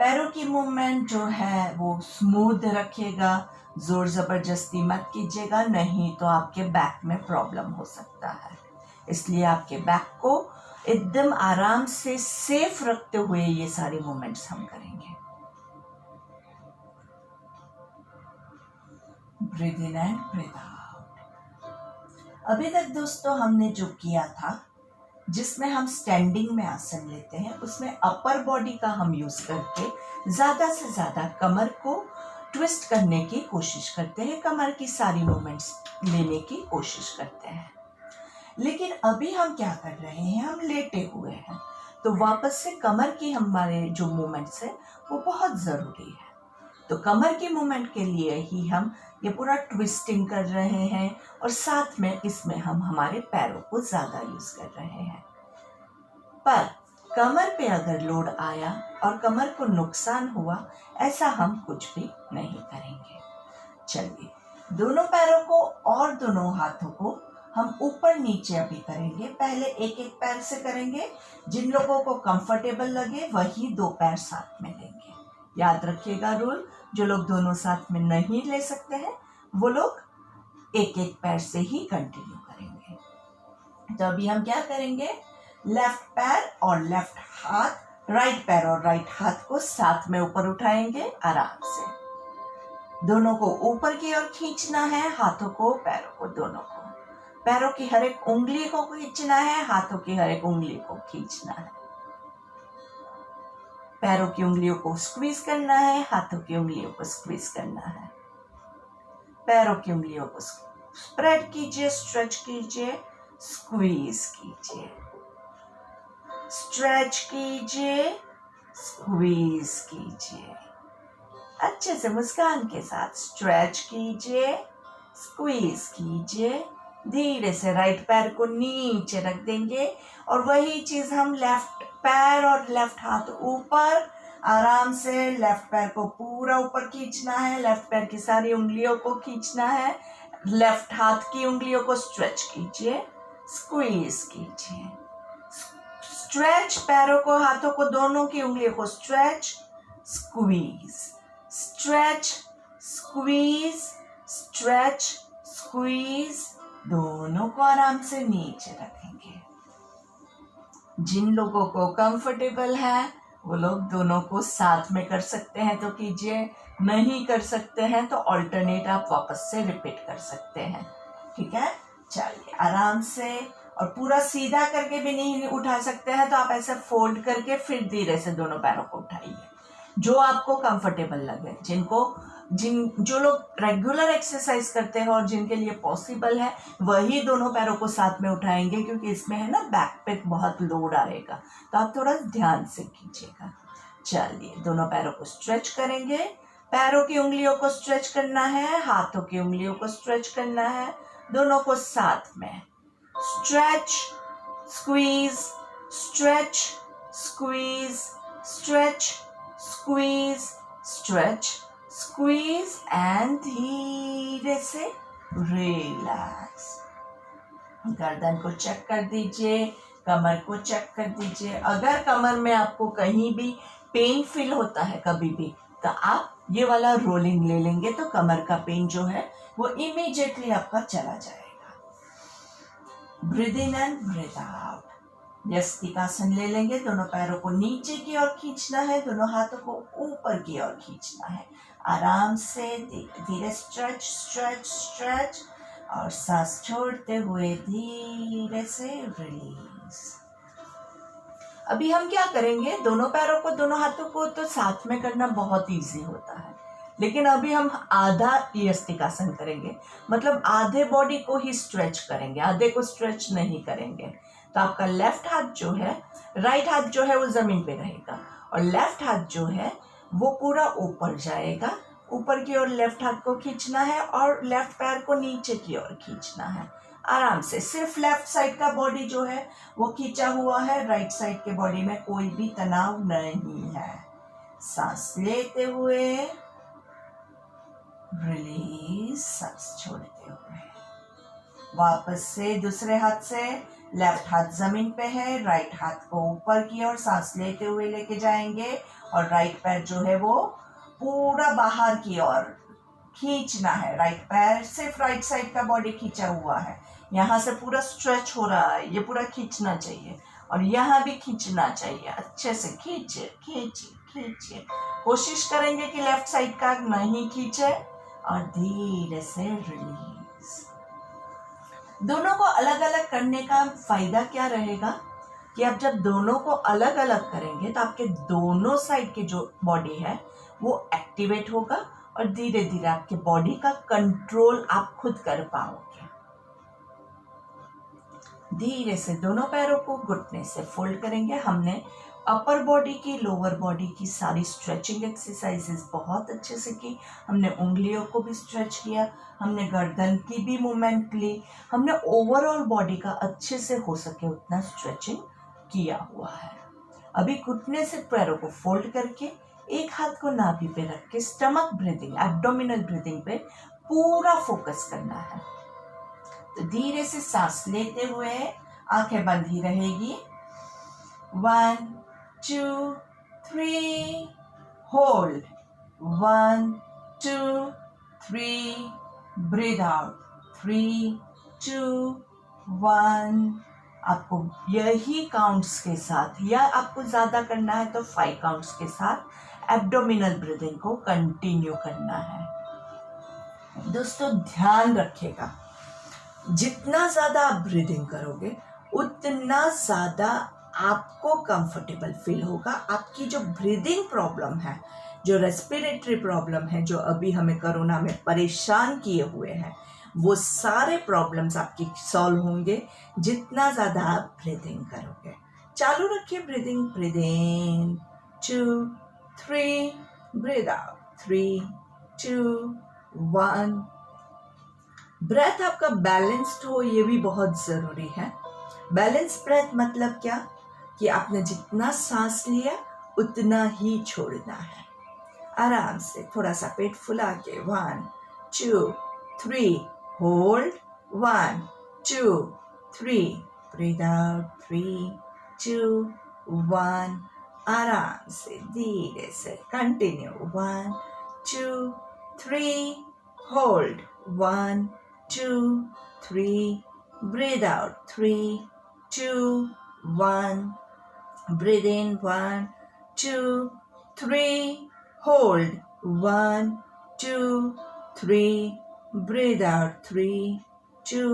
पैरों की मूवमेंट जो है वो स्मूथ रखिएगा, जोर जबरदस्ती मत कीजिएगा, नहीं तो आपके बैक में प्रॉब्लम हो सकता है। इसलिए आपके बैक को एकदम आराम से सेफ रखते हुए ये सारी मूवमेंट्स हम करेंगे। Breathe in and breathe out. अभी तक दोस्तों हमने जो किया था, जिसमें हम स्टैंडिंग में आसन लेते हैं, उसमें अपर बॉडी का हम यूज करके ज्यादा से ज्यादा कमर को ट्विस्ट करने की कोशिश करते हैं, कमर की सारी मूवमेंट्स लेने की कोशिश करते हैं। लेकिन अभी हम क्या कर रहे हैं, हम लेटे हुए हैं, तो वापस से कमर की हमारे जो मूवमेंट्स है वो बहुत ज़रूरी है। तो कमर की मूवमेंट के लिए ही हम ये पूरा ट्विस्टिंग कर रहे हैं और साथ में इसमें हम हमारे पैरों को ज़्यादा यूज़ कर रहे हैं। पर कमर पे अगर लोड आया और कमर को नुकसान हुआ, ऐसा हम कुछ भी नहीं करेंगे। चलिए दोनों पैरों को और दोनों हाथों को हम ऊपर नीचे अभी करेंगे। पहले एक एक पैर से करेंगे, जिन लोगों को कंफर्टेबल लगे वही दो पैर साथ में लेंगे। याद रखिएगा रूल, जो लोग दोनों साथ में नहीं ले सकते हैं वो लोग एक एक पैर से ही कंटिन्यू करेंगे। तो अभी हम क्या करेंगे, लेफ्ट पैर और लेफ्ट हाथ, राइट पैर और राइट हाथ को साथ में ऊपर उठाएंगे आराम से। दोनों को ऊपर की ओर खींचना है, हाथों को, पैरों को, दोनों को। पैरों की हर एक उंगली को खींचना है, हाथों की हर एक उंगली को खींचना है। पैरों की उंगलियों को स्क्वीज करना है, हाथों की उंगलियों को स्क्वीज करना है। पैरों की उंगलियों को स्प्रेड कीजिए, स्ट्रेच कीजिए, स्क्वीज कीजिए, स्ट्रेच कीजिए, स्क्वीज कीजिए। अच्छे से मुस्कान के साथ स्ट्रेच कीजिए, स्क्वीज कीजिए। धीरे से राइट पैर को नीचे रख देंगे और वही चीज हम लेफ्ट पैर और लेफ्ट हाथ ऊपर, आराम से लेफ्ट पैर को पूरा ऊपर खींचना है, लेफ्ट पैर की सारी उंगलियों को खींचना है, लेफ्ट हाथ की उंगलियों को स्ट्रेच कीजिए, स्क्वीज कीजिए। स्ट्रेच पैरों को, हाथों को, दोनों की उंगलियों को stretch, squeeze, stretch, squeeze, stretch, squeeze. दोनों को आराम से नीचे रखेंगे। जिन लोगों को कंफर्टेबल है वो लोग दोनों को साथ में कर सकते हैं तो कीजिए, नहीं कर सकते हैं तो ऑल्टरनेट आप वापस से रिपीट कर सकते हैं। ठीक है, चलिए आराम से। और पूरा सीधा करके भी नहीं उठा सकते हैं तो आप ऐसे फोल्ड करके फिर धीरे से दोनों पैरों को उठाइए, जो आपको कंफर्टेबल लगे। जो लोग रेगुलर एक्सरसाइज करते हैं और जिनके लिए पॉसिबल है वही दोनों पैरों को साथ में उठाएंगे, क्योंकि इसमें है ना बैक पे बहुत लोड आएगा, तो आप थोड़ा ध्यान से कीजिएगा। चलिए दोनों पैरों को स्ट्रेच करेंगे, पैरों की उंगलियों को स्ट्रेच करना है, हाथों की उंगलियों को स्ट्रेच करना है, दोनों को साथ में stretch, squeeze, stretch, squeeze, stretch, squeeze, stretch, squeeze and धीरे से रिलैक्स। गर्दन को चेक कर दीजिए, कमर को चेक कर दीजिए। अगर कमर में आपको कहीं भी पेन फील होता है कभी भी, तो आप ये वाला रोलिंग ले लेंगे तो कमर का पेन जो है वो इमीडिएटली आपका चला जाएगा। Breathe in and breathe out. यस्तिकासन ले लेंगे, दोनों पैरों को नीचे की ओर खींचना है, दोनों हाथों को ऊपर की ओर खींचना है। आराम से धीरे स्ट्रेच स्ट्रेच स्ट्रेच और सांस छोड़ते हुए धीरे से रिलीज। अभी हम क्या करेंगे, दोनों पैरों को दोनों हाथों को तो साथ में करना बहुत इजी होता है, लेकिन अभी हम आधा यस्तिकासन करेंगे, मतलब आधे बॉडी को ही स्ट्रेच करेंगे, आधे को स्ट्रेच नहीं करेंगे। तो आपका लेफ्ट हाथ जो है, राइट हाथ जो है वो जमीन पे रहेगा और लेफ्ट हाथ जो है वो पूरा ऊपर जाएगा। ऊपर की ओर लेफ्ट हाथ को खींचना है और लेफ्ट पैर को नीचे की ओर खींचना है। आराम से सिर्फ लेफ्ट साइड का बॉडी जो है वो खींचा हुआ है, राइट साइड के बॉडी में कोई भी तनाव नहीं है। सांस लेते हुए रिलीज, सांस छोड़ते हुए वापस से दूसरे हाथ से, लेफ्ट हाथ जमीन पे है, राइट हाथ को ऊपर की ओर सांस लेते हुए लेके जाएंगे और राइट पैर जो है वो पूरा बाहर की ओर खींचना है। राइट पैर सिर्फ राइट साइड का बॉडी खींचा हुआ है, यहाँ से पूरा स्ट्रेच हो रहा है, ये पूरा खींचना चाहिए और यहाँ भी खींचना चाहिए। अच्छे से खींचे खींचे खींचे, कोशिश करेंगे कि लेफ्ट साइड का नहीं खींचे और धीरे से रिलीज। दोनों को अलग अलग करने का फायदा क्या रहेगा कि आप जब दोनों को अलग अलग करेंगे तो आपके दोनों साइड के जो बॉडी है वो एक्टिवेट होगा और धीरे धीरे आपके बॉडी का कंट्रोल आप खुद कर पाओगे। धीरे से दोनों पैरों को घुटने से फोल्ड करेंगे। हमने अपर बॉडी की, लोअर बॉडी की सारी स्ट्रेचिंग एक्सरसाइजेस बहुत अच्छे से की। हमने उंगलियों को भी स्ट्रेच किया, हमने गर्दन की भी मूवमेंट ली, हमने ओवरऑल बॉडी का अच्छे से हो सके उतना स्ट्रेचिंग किया हुआ है। अभी घुटने से पैरों को फोल्ड करके एक हाथ को नाभि पे रख के स्टमक ब्रीदिंग, एब्डोमिनल ब्रीदिंग पे पूरा फोकस करना है। तो धीरे से सांस लेते हुए आंखें बंद ही रहेगी। 1 2 3 होल्ड, 1 2 3 ब्रीथ आउट, 3 2 1। आपको यही काउंट्स के साथ, या आपको ज़्यादा करना है तो 5 काउंट्स के साथ एब्डोमिनल ब्रीदिंग को कंटिन्यू करना है। दोस्तों ध्यान रखिएगा, जितना ज़्यादा आप ब्रीदिंग करोगे उतना ज़्यादा आपको कंफर्टेबल फील होगा। आपकी जो ब्रीदिंग प्रॉब्लम है, जो रेस्पिरेटरी प्रॉब्लम है, जो अभी हमें कोरोना में परेशान किए हुए हैं, वो सारे प्रॉब्लम्स आपके सॉल्व होंगे जितना ज़्यादा आप ब्रीदिंग करोगे। चालू रखिए breathing. Breathe in 2 3, breathe out 3 2 1। Breath आपका बैलेंस्ड हो, ये भी बहुत ज़रूरी है। बैलेंस ब्रेथ मतलब क्या कि आपने जितना सांस लिया उतना ही छोड़ना है। आराम से थोड़ा सा पेट फुला के 1 2 3 होल्ड, 1 2 3 ब्रीद आउट 3 2 1। आराम से धीरे से continue 1 2 3 hold, 1 2 3 breathe out 3 2 1। Breathe in 1 2 3 hold, 1 2 3 breathe out 3 2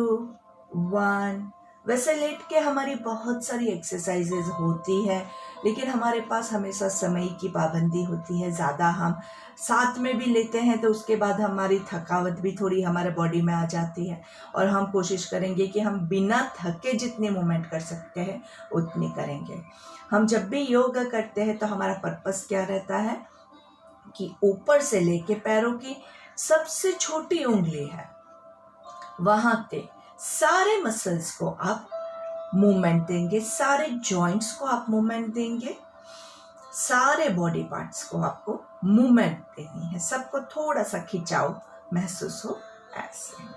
1। वैसे लेट के हमारी बहुत सारी एक्सरसाइजेज होती है, लेकिन हमारे पास हमेशा समय की पाबंदी होती है। ज़्यादा हम साथ में भी लेते हैं तो उसके बाद हमारी थकावट भी थोड़ी हमारे बॉडी में आ जाती है और हम कोशिश करेंगे कि हम बिना थके जितने मूवमेंट कर सकते हैं उतनी करेंगे। हम जब भी योगा करते हैं तो हमारा पर्पस क्या रहता है कि ऊपर से लेके पैरों की सबसे छोटी उंगली है वहाँ पे सारे मसल्स को आप मूवमेंट देंगे, सारे जॉइंट्स को आप मूवमेंट देंगे, सारे बॉडी पार्ट्स को आपको मूवमेंट देनी है, सबको थोड़ा सा खिंचाव महसूस हो ऐसे।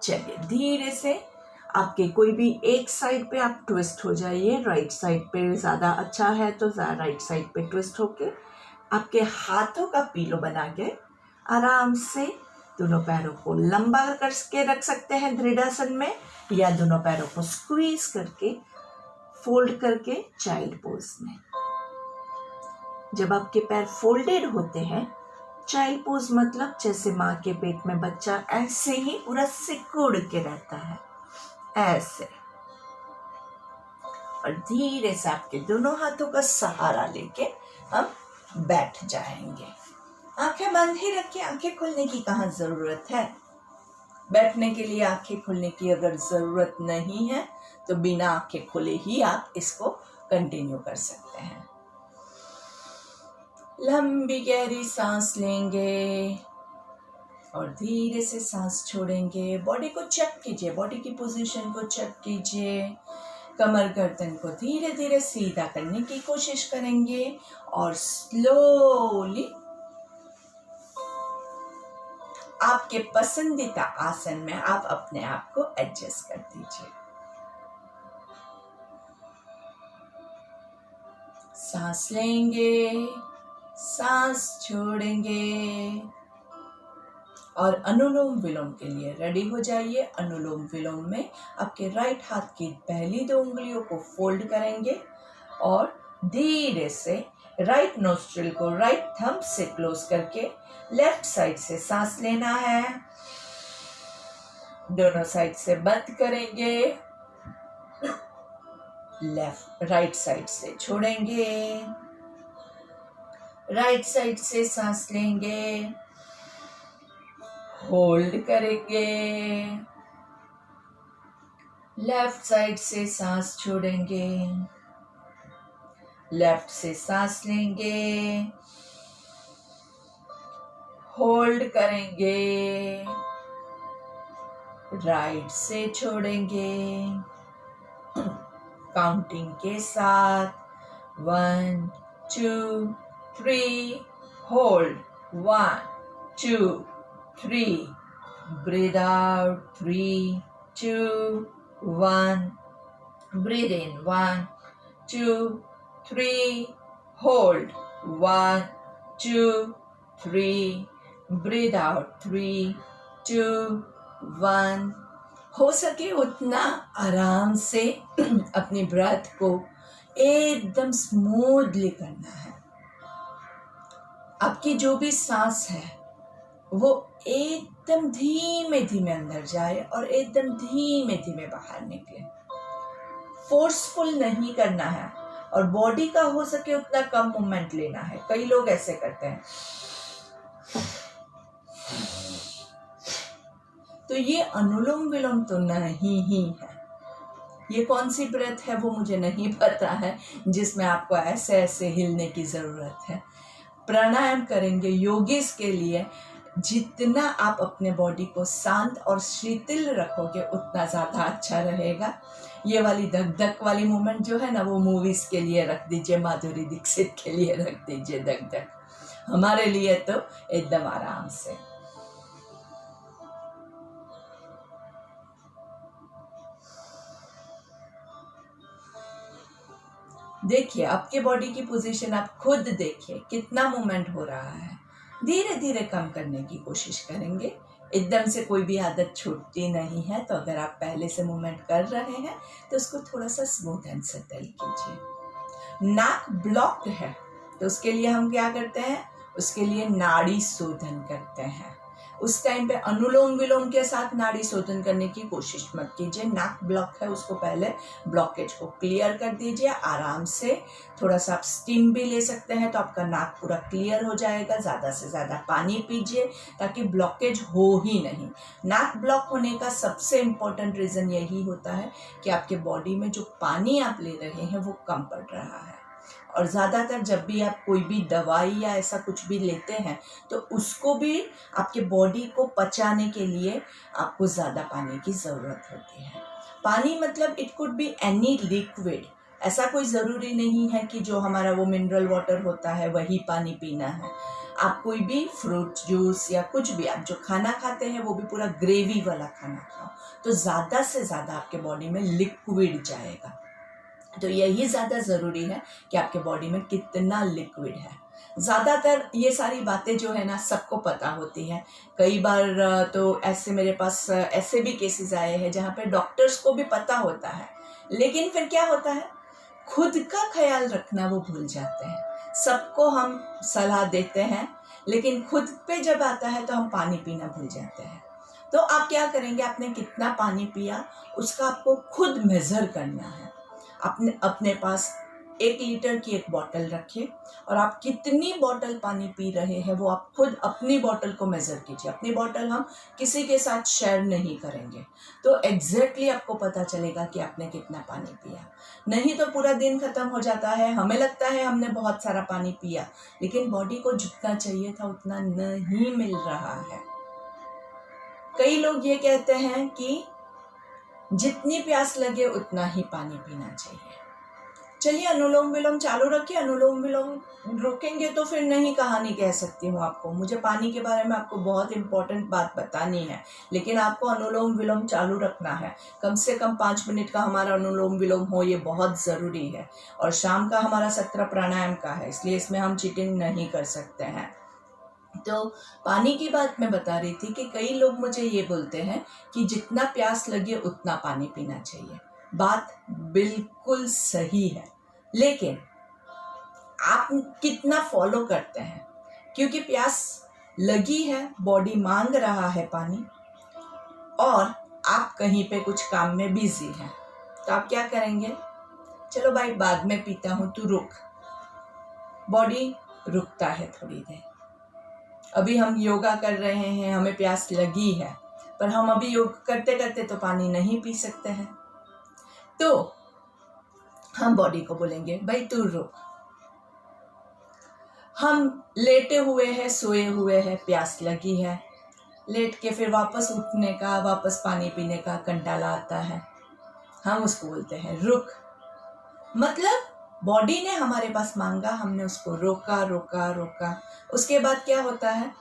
चलिए धीरे से आपके कोई भी एक साइड पे आप ट्विस्ट हो जाइए, राइट साइड पे ज़्यादा अच्छा है तो राइट साइड पे ट्विस्ट होके आपके हाथों का पीलो बना के आराम से दोनों पैरों को लंबा करके रख सकते हैं दृढ़ासन में, या दोनों पैरों को स्क्वीज करके फोल्ड करके चाइल्ड पोज में। जब आपके पैर फोल्डेड होते हैं, चाइल्ड पोज मतलब जैसे माँ के पेट में बच्चा ऐसे ही पूरा सिकुड़ के रहता है, ऐसे। और धीरे से आपके दोनों हाथों का सहारा लेके हम बैठ जाएंगे। आंखें बंद ही रखिए, आंखें खोलने की कहाँ जरूरत है। बैठने के लिए आंखें खोलने की अगर जरूरत नहीं है तो बिना आंखें खोले ही आप इसको कंटिन्यू कर सकते हैं। लंबी गहरी सांस लेंगे और धीरे से सांस छोड़ेंगे। बॉडी को चेक कीजिए, बॉडी की पोजीशन को चेक कीजिए। कमर गर्दन को धीरे धीरे सीधा करने की कोशिश करेंगे और स्लोली आपके पसंदीदा आसन में आप अपने आप को एडजस्ट कर दीजिए। सांस लेंगे, सांस छोड़ेंगे और अनुलोम विलोम के लिए रेडी हो जाइए। अनुलोम विलोम में आपके राइट हाथ की पहली 2 उंगलियों को फोल्ड करेंगे और धीरे से राइट नोस्ट्रिल को राइट थंब से क्लोज करके लेफ्ट साइड से सांस लेना है। दोनों साइड से बंद करेंगे, राइट साइड से छोड़ेंगे, राइट साइड से सांस लेंगे, होल्ड करेंगे, लेफ्ट साइड से सांस छोड़ेंगे, लेफ्ट से सांस लेंगे, होल्ड करेंगे, राइट से छोड़ेंगे। काउंटिंग के साथ 1 2 3 hold, 1 2 3 breathe out, 3 2 1 breathe in, 1 2 3 hold, 1 2 3 breathe out, 3 2 1। हो सके उतना आराम से अपनी ब्रेथ को एकदम स्मूथली करना है। आपकी जो भी सांस है वो एकदम धीमे धीमे अंदर जाए और एकदम धीमे धीमे बाहर निकले। फोर्सफुल नहीं करना है और बॉडी का हो सके उतना कम मूवमेंट लेना है। कई लोग ऐसे करते हैं, तो ये अनुलोम विलोम तो नहीं ही है। ये कौन सी ब्रेथ है वो मुझे नहीं पता है जिसमें आपको ऐसे ऐसे हिलने की जरूरत है। प्राणायाम करेंगे योगीज के लिए जितना आप अपने बॉडी को शांत और शीतल रखोगे उतना ज़्यादा अच्छा रहेगा। ये वाली धक धक वाली मूवमेंट जो है ना वो मूवीज के लिए रख दीजिए, माधुरी दीक्षित के लिए रख दीजिए धक धक। हमारे लिए तो एकदम आराम से। देखिए आपके बॉडी की पोजीशन, आप खुद देखिए कितना मूवमेंट हो रहा है। धीरे धीरे कम करने की कोशिश करेंगे। एकदम से कोई भी आदत छूटती नहीं है, तो अगर आप पहले से मूवमेंट कर रहे हैं तो उसको थोड़ा सा स्मूथ एंड सेटल कीजिए। नाक ब्लॉक्ड है तो उसके लिए हम क्या करते हैं, उसके लिए नाड़ी शोधन करते हैं। उस टाइम पे अनुलोम विलोम के साथ नाड़ी शोधन करने की कोशिश मत कीजिए। नाक ब्लॉक है उसको पहले ब्लॉकेज को क्लियर कर दीजिए आराम से। थोड़ा सा आप स्टीम भी ले सकते हैं तो आपका नाक पूरा क्लियर हो जाएगा। ज़्यादा से ज़्यादा पानी पीजिए ताकि ब्लॉकेज हो ही नहीं। नाक ब्लॉक होने का सबसे इम्पोर्टेंट रीज़न यही होता है कि आपके बॉडी में जो पानी आप ले रहे हैं वो कम पड़ रहा है। और ज़्यादातर जब भी आप कोई भी दवाई या ऐसा कुछ भी लेते हैं तो उसको भी आपके बॉडी को पचाने के लिए आपको ज़्यादा पानी की ज़रूरत होती है। पानी मतलब it could be any liquid, ऐसा कोई ज़रूरी नहीं है कि जो हमारा वो मिनरल वाटर होता है वही पानी पीना है। आप कोई भी फ्रूट जूस या कुछ भी, आप जो खाना खाते हैं वो भी पूरा ग्रेवी वाला खाना खाओ तो ज़्यादा से ज़्यादा आपके बॉडी में लिक्विड जाएगा। तो यही ज़्यादा ज़रूरी है कि आपके बॉडी में कितना लिक्विड है। ज़्यादातर ये सारी बातें जो है ना सबको पता होती है। कई बार तो ऐसे मेरे पास ऐसे भी केसेस आए हैं जहाँ पे डॉक्टर्स को भी पता होता है, लेकिन फिर क्या होता है, खुद का ख्याल रखना वो भूल जाते हैं। सबको हम सलाह देते हैं लेकिन खुद पे जब आता है तो हम पानी पीना भूल जाते हैं। तो आप क्या करेंगे, आपने कितना पानी पिया उसका आपको खुद मेज़र करना है। अपने अपने पास 1 लीटर की एक बॉटल रखिए और आप कितनी बॉटल पानी पी रहे हैं वो आप खुद अपनी बॉटल को मेज़र कीजिए। अपनी बॉटल हम किसी के साथ शेयर नहीं करेंगे तो एग्जैक्टली आपको पता चलेगा कि आपने कितना पानी पिया। नहीं तो पूरा दिन ख़त्म हो जाता है, हमें लगता है हमने बहुत सारा पानी पिया लेकिन बॉडी को जितना चाहिए था उतना नहीं मिल रहा है। कई लोग ये कहते हैं कि जितनी प्यास लगे उतना ही पानी पीना चाहिए। चलिए अनुलोम विलोम चालू रखिए, अनुलोम विलोम रोकेंगे तो फिर नहीं कहानी कह सकती हूँ आपको। मुझे पानी के बारे में आपको बहुत इंपॉर्टेंट बात बतानी है लेकिन आपको अनुलोम विलोम चालू रखना है। कम से कम 5 मिनट का हमारा अनुलोम विलोम हो, ये बहुत ज़रूरी है। और शाम का हमारा 17 प्राणायाम का है, इसलिए इसमें हम चीटिंग नहीं कर सकते हैं। तो पानी की बात मैं बता रही थी कि कई लोग मुझे ये बोलते हैं कि जितना प्यास लगे उतना पानी पीना चाहिए। बात बिल्कुल सही है, लेकिन आप कितना फॉलो करते हैं, क्योंकि प्यास लगी है, बॉडी मांग रहा है पानी और आप कहीं पे कुछ काम में बिजी हैं तो आप क्या करेंगे, चलो भाई बाद में पीता हूँ, तू रुक। बॉडी रुकता है थोड़ी देर। अभी हम योगा कर रहे हैं, हमें प्यास लगी है पर हम अभी योग करते करते तो पानी नहीं पी सकते हैं तो हम बॉडी को बोलेंगे भाई तू रुक। हम लेटे हुए हैं, सोए हुए हैं, प्यास लगी है, लेट के फिर वापस उठने का, वापस पानी पीने का कंटाला आता है, हम उसको बोलते हैं रुक। मतलब बॉडी ने हमारे पास मांगा, हमने उसको रोका रोका रोका। उसके बाद क्या होता है,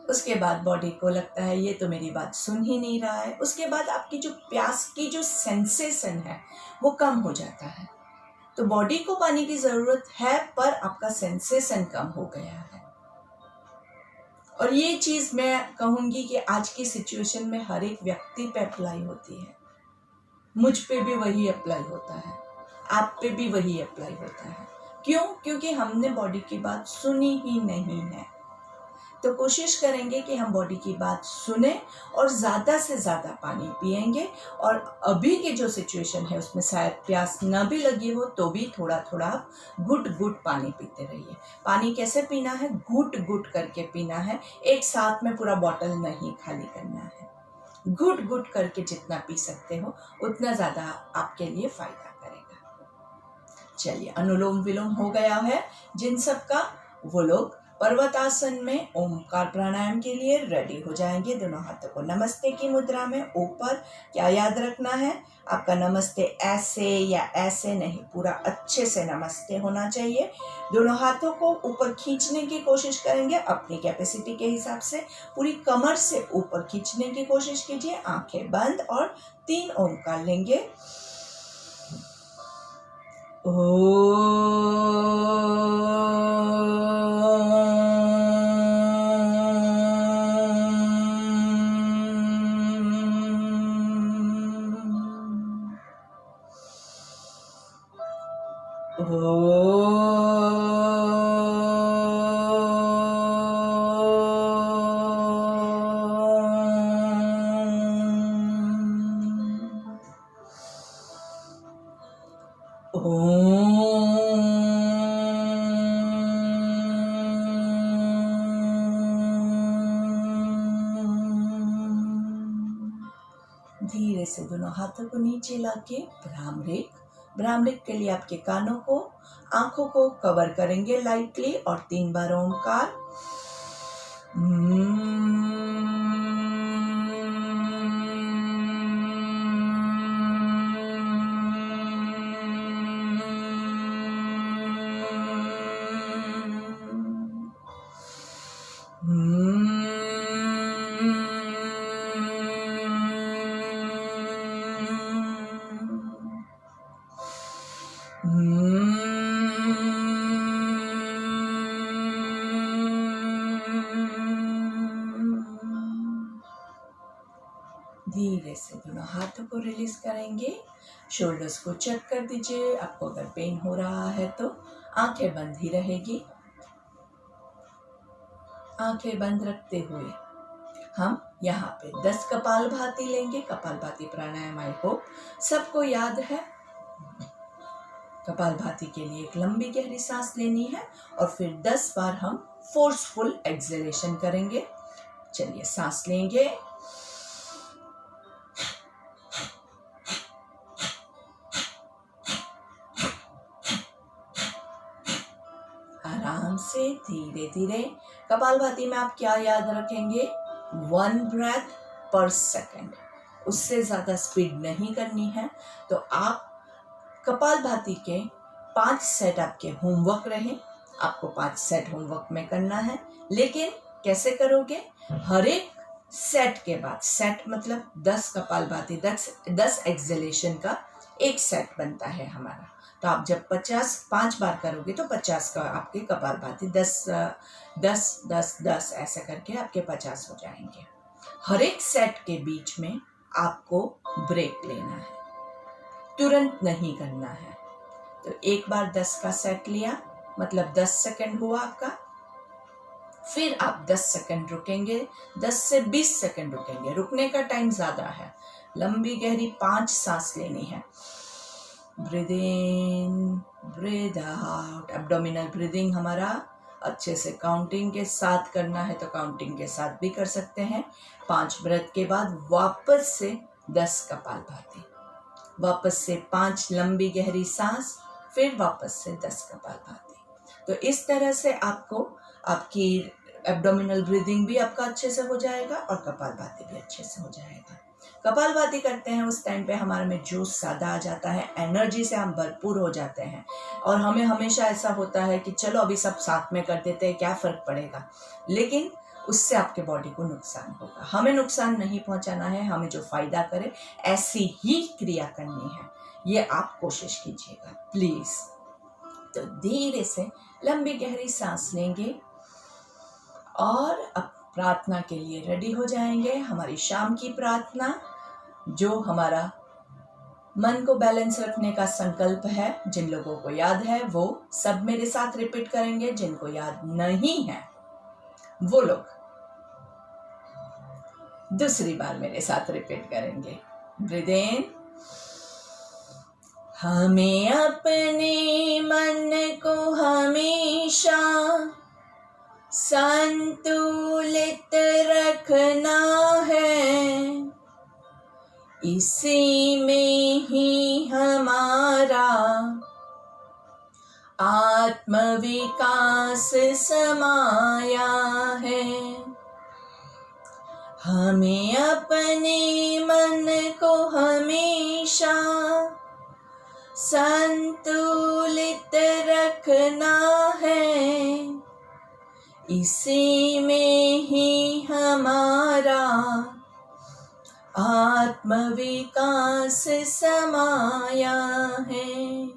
उसके बाद बॉडी को लगता है ये तो मेरी बात सुन ही नहीं रहा है। उसके बाद आपकी जो प्यास की जो सेंसेशन है वो कम हो जाता है। तो बॉडी को पानी की ज़रूरत है पर आपका सेंसेशन कम हो गया है। और ये चीज़ मैं कहूँगी कि आज की सिचुएशन में हर एक व्यक्ति पे अप्लाई होती है। मुझ पे भी वही अप्लाई होता है, आप पे भी वही अप्लाई होता है। क्यों? क्योंकि हमने बॉडी की बात सुनी ही नहीं है। तो कोशिश करेंगे कि हम बॉडी की बात सुने और ज़्यादा से ज़्यादा पानी पिएंगे। और अभी की जो सिचुएशन है उसमें शायद प्यास न भी लगी हो तो भी थोड़ा थोड़ा घुट घुट पानी पीते रहिए। पानी कैसे पीना है, घुट घुट करके पीना है, एक साथ में पूरा बॉटल नहीं खाली करना है। घुट घुट करके जितना पी सकते हो उतना ज़्यादा आपके लिए फ़ायदा करेगा। चलिए अनुलोम विलोम हो गया है जिन सब का, वो लोग पर्वतासन में ओमकार प्राणायाम के लिए रेडी हो जाएंगे। दोनों हाथों को नमस्ते की मुद्रा में ऊपर। क्या याद रखना है, आपका नमस्ते ऐसे या ऐसे नहीं, पूरा अच्छे से नमस्ते होना चाहिए। दोनों हाथों को ऊपर खींचने की कोशिश करेंगे अपनी कैपेसिटी के हिसाब से। पूरी कमर से ऊपर खींचने की कोशिश कीजिए, आंखें बंद, और 3 ओमकार लेंगे। धीरे से दोनों हाथों को नीचे लाके भ्रामरी ब्राह्मणिक के लिए आपके कानों को, आंखों को कवर करेंगे लाइटली और 3 बार ओमकार। धीरे से दोनों हाथों को रिलीज करेंगे। शोल्डर्स को चेक कर दीजिए। आपको अगर पेन हो रहा है तो आंखें बंद ही रहेगी। आंखें बंद रखते हुए हम यहाँ पे 10 कपालभाति लेंगे। कपालभाति प्राणायाम आई होप सबको याद है। कपालभाति के लिए एक लंबी गहरी सांस लेनी है और फिर 10 बार हम फोर्सफुल एक्सहेलेशन करेंगे। चलिए सांस लेंगे, आराम से धीरे धीरे। कपालभाति में आप क्या याद रखेंगे? 1 ब्रेथ पर सेकेंड, उससे ज़्यादा स्पीड नहीं करनी है। तो आप कपालभाति के 5 सेट आपके होमवर्क रहे। आपको 5 सेट होमवर्क में करना है, लेकिन कैसे करोगे? हर एक सेट के बाद, सेट मतलब 10 कपालभाति, 10 एक्सहेलेशन का एक सेट बनता है हमारा। तो आप जब 5 बार करोगे तो 50 का आपके कपालभाति 10 ऐसा करके आपके 50 हो जाएंगे। हर एक सेट के बीच में आपको ब्रेक लेना है, तुरंत नहीं करना है। तो एक बार 10 का सेट लिया मतलब 10 सेकंड हुआ आपका। फिर आप 10 सेकंड रुकेंगे, 10 से 20 सेकंड रुकेंगे। रुकने का टाइम ज्यादा है। लंबी गहरी 5 सांस लेनी है। Breathe in, breathe out. Abdominal breathing हमारा अच्छे से काउंटिंग के साथ करना है तो काउंटिंग के साथ भी कर सकते हैं। 5 ब्रेथ के बाद वापस से 10 कपालभाति, वापस से 5 लंबी गहरी सांस, फिर वापस से 10 कपालभाति। तो इस तरह से आपको आपकी एब्डोमिनल ब्रीदिंग भी आपका अच्छे से हो जाएगा और कपालभाति भी अच्छे से हो जाएगा। कपालभाति करते हैं उस टाइम पे हमारे में जोश ज़्यादा आ जाता है, एनर्जी से हम भरपूर हो जाते हैं और हमें हमेशा ऐसा होता है कि चलो अभी सब साथ में कर देते हैं, क्या फ़र्क पड़ेगा। लेकिन उससे आपके बॉडी को नुकसान होगा। हमें नुकसान नहीं पहुंचाना है, हमें जो फ़ायदा करे ऐसी ही क्रिया करनी है। ये आप कोशिश कीजिएगा प्लीज़। तो धीरे से लंबी गहरी सांस लेंगे और अब प्रार्थना के लिए रेडी हो जाएंगे। हमारी शाम की प्रार्थना, जो हमारा मन को बैलेंस रखने का संकल्प है, जिन लोगों को याद है वो सब मेरे साथ रिपीट करेंगे। जिनको याद नहीं है वो लोग दूसरी बार मेरे साथ रिपीट करेंगे। Breathe in. हमें अपने मन को हमेशा संतुलित रखना है, इसी में ही हमारा आत्मविकास समाया है। हमें अपने मन को हमेशा संतुलित रखना है, इसी में ही हमारा आत्मविकास समाया है,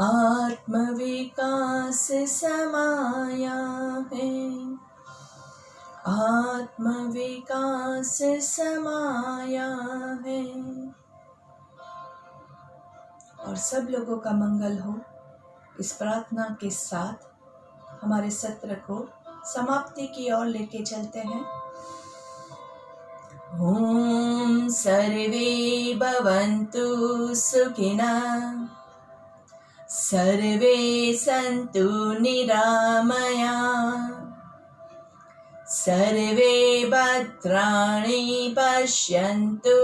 आत्मविकास समाया है, आत्मविकास समाया है। और सब लोगों का मंगल हो। इस प्रार्थना के साथ हमारे सत्र को समाप्ति की ओर लेके चलते हैं। ओम सर्वे भवन्तु सुखिनः, सर्वे सन्तु निरामयाः, सर्वे भद्राणि पश्यन्तु,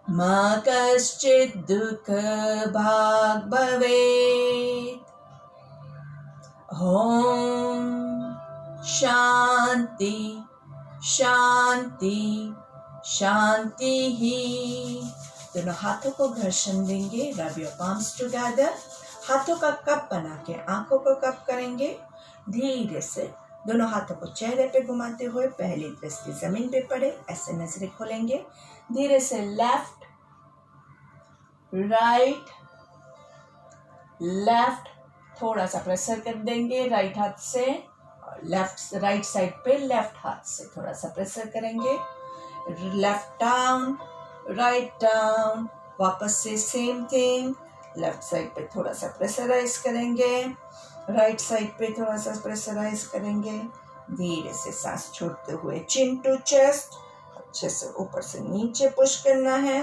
मा कश्चित् दुःखभाग् भवेत्। ॐ शांति शांति शांति ही। दोनों हाथों को घर्षण देंगे, रब योर पाम्स टुगेदर। हाथों का कप बना के आंखों को कप करेंगे। धीरे से दोनों हाथों को चेहरे पे घुमाते हुए पहली दृष्टि जमीन पे पड़े, ऐसे नजरें खोलेंगे। धीरे से लेफ्ट राइट लेफ्ट, थोड़ा सा प्रेशर कर देंगे राइट हाथ से, लेफ्ट राइट साइड पे लेफ्ट हाथ से थोड़ा सा प्रेशर करेंगे। लेफ्ट डाउन राइट डाउन, वापस से सेम थिंग, लेफ्ट साइड पे थोड़ा सा प्रेशराइज करेंगे, राइट साइड पे थोड़ा सा प्रेशराइज करेंगे। धीरे से सांस छोड़ते हुए चिन टू चेस्ट, अच्छे से ऊपर से नीचे पुश करना है।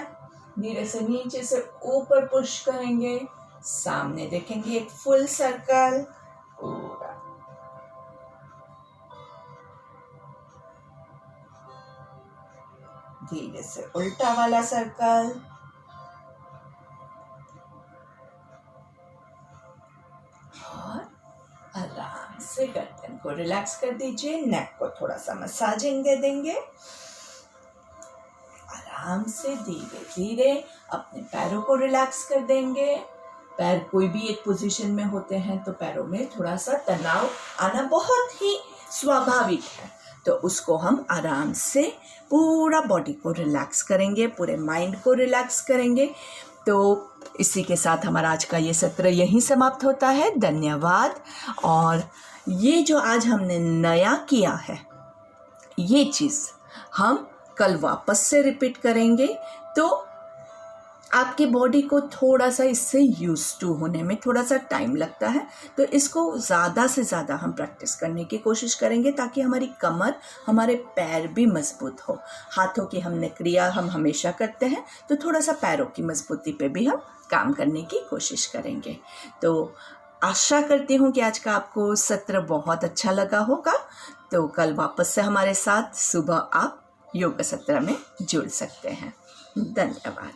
धीरे से नीचे से ऊपर पुश करेंगे। सामने देखेंगे एक फुल सर्कल पूरा। धीरे से उल्टा वाला सर्कल। और आराम से गर्दन को रिलैक्स कर दीजिए, नेक को थोड़ा सा मसाजिंग दे देंगे। आराम से धीरे धीरे अपने पैरों को रिलैक्स कर देंगे। पैर कोई भी एक पोजीशन में होते हैं तो पैरों में थोड़ा सा तनाव आना बहुत ही स्वाभाविक है, तो उसको हम आराम से पूरा बॉडी को रिलैक्स करेंगे, पूरे माइंड को रिलैक्स करेंगे। तो इसी के साथ हमारा आज का ये सत्र यहीं समाप्त होता है। धन्यवाद। और ये जो आज हमने नया किया है, ये चीज़ हम कल वापस से रिपीट करेंगे, तो आपके बॉडी को थोड़ा सा इससे यूज़ टू होने में थोड़ा सा टाइम लगता है। तो इसको ज़्यादा से ज़्यादा हम प्रैक्टिस करने की कोशिश करेंगे ताकि हमारी कमर, हमारे पैर भी मजबूत हो। हाथों की हमने क्रिया हम हमेशा करते हैं, तो थोड़ा सा पैरों की मजबूती पे भी हम काम करने की कोशिश करेंगे। तो आशा करती हूँ कि आज का आपको सत्र बहुत अच्छा लगा होगा। तो कल वापस से हमारे साथ सुबह आप योग सत्र में जुड़ सकते हैं। धन्यवाद।